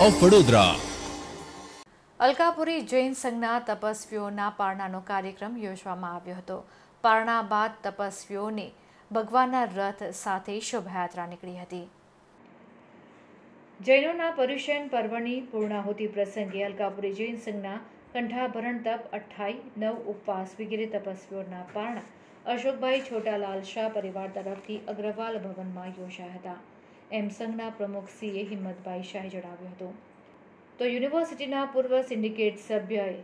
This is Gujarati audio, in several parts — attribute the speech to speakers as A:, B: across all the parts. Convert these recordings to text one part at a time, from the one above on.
A: ઓફ વડોદરા।
B: અલકાપુરી જૈન સંઘના તપસ્વીઓના પારણાનો કાર્યક્રમ યોજવામાં આવ્યો હતો। પારણા બાદ તપસ્વીઓને ભગવાનના રથ સાથે શોભાયાત્રા નીકળી હતી। જૈનોના પર્યુષણ પર્વની પૂર્ણાહુતિ પ્રસંગે અલકાપુરી જૈન સંઘના કંઠાભરણ તપ, અઠ્ઠાઈ, નવ ઉપવાસ વગેરે તપસ્વીઓના પારણા અશોકભાઈ છોટાલાલ શાહ પરિવાર તરફથી અગ્રવાલ ભવનમાં યોજાયા હતા, એમ સંઘના પ્રમુખ સીએ હિંમતભાઈ શાહે જણાવ્યું હતું। તો યુનિવર્સિટીના પૂર્વ સિન્ડિકેટ સભ્યએ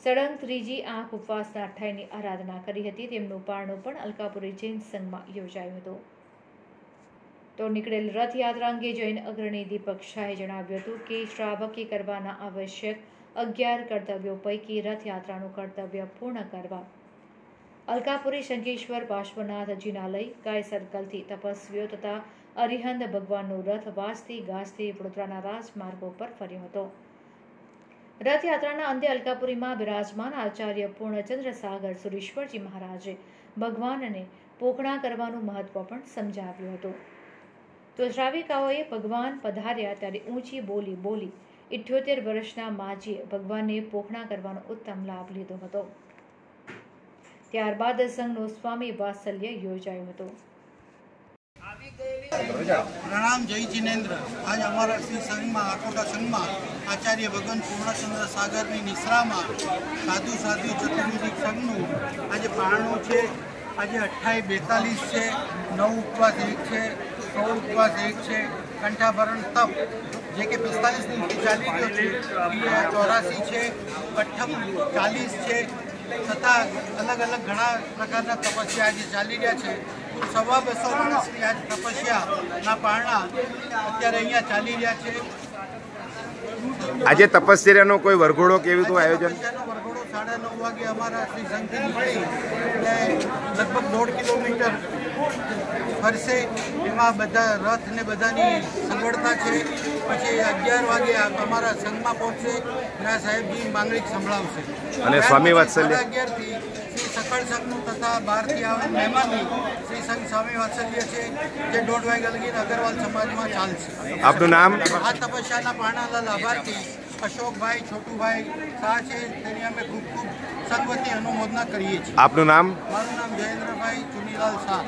B: સળંગ ત્રીજી આંખ ઉપવાસના અઠ્ઠાઈની આરાધના કરી હતી। તેમનું પારણું પણ અલકાપુરી જૈન સંઘમાં યોજાયું હતું। તો નીકળેલ રથયાત્રા અંગે જૈન અગ્રણી દીપક શાહે જણાવ્યું હતું કે શ્રાવકે કરવાના આવશ્યક 11 કર્તવ્યો પૈકી રથયાત્રાનું કર્તવ્ય પૂર્ણ કરવા અલકાપુરી શંખેશ્વર પાર્શ્વનાથ જિનાલય ગાય સર્કલથી તપસ્વીઓ તથા અરિહંત ભગવાનનો રથ વાજતે ગાજતે વડોદરાના રાજમાર્ગો પર ફર્યો હતો। રથયાત્રાના અંતે અલકાપુરીમાં બિરાજમાન આચાર્ય પૂર્ણચંદ્ર સાગર સુરેશ્વરજી મહારાજે ભગવાનને પોખણા કરવાનું મહત્વ પણ સમજાવ્યું હતું। તો શ્રાવિકાઓએ ભગવાન પધાર્યા ત્યારે ઊંચી બોલી બોલી 78 વર્ષના માજીએ ભગવાનને પોખણા કરવાનો ઉત્તમ લાભ લીધો હતો। ત્યારબાદ સંઘનું સ્વામી વાત્સલ્ય યોજાયું હતું।
C: प्रणाम जय जिनेन्द्र। आज अमरा श्री संघ में आकोटा संघ में आचार्य भगवान पूर्णचंद्र सागर की निश्रा में साधु साधु चतुर्वेदी संघनु आज पारणु है। आज 28-42 है, 9 उपवास 1 है, 16 उपवास 1 है, कंठाभरण तप जे के 45 दिन की चाली गयो है, 84 है, कठम 40 है तथा अलग अलग घना प्रकार तपस्या आज चाली रहा है। 250 माणसनी आज तपस्या ना पारણા અત્યારે અહીંયા ચાલી રહ્યા છે।
D: આજે તપસ્યાનો કોઈ વરઘોડો કેવું તો આયોજન?
C: વરઘોડો 9:30 વાગે અમારા શ્રી સંઘથી નીકળી લગભગ 1.5 કિલોમીટર ફરશે। એમાં બધા રથ ને બધાની સગવડતા છે। પછી 11 વાગે અમારા સંઘમાં પહોંચશે, ના સાહેબજી માંગણીક સંભળાવશે
D: અને સ્વામી વાત્સલ્ય
C: 11 થી શ્રી સકળ સંઘનું તથા 12 થી આવે મહેમાનની શ્રી સંઘ સ્વામી વાત્સલ્ય છે જે 1.5 વાગ્યા લગી અગરવાલ સમાજમાં ચાલશે।
D: આપનું નામ?
C: આ તપસ્યાના પારણાના લાભાર્થી અશોકભાઈ છોટુભાઈ શાહ છે, તેની અમે ખૂબ ખૂબ સંગવતી અનુમોદના કરીએ છીએ।
D: આપનું નામ?
C: મારું નામ જયેન્દ્રભાઈ ચુનીલાલ શાહ।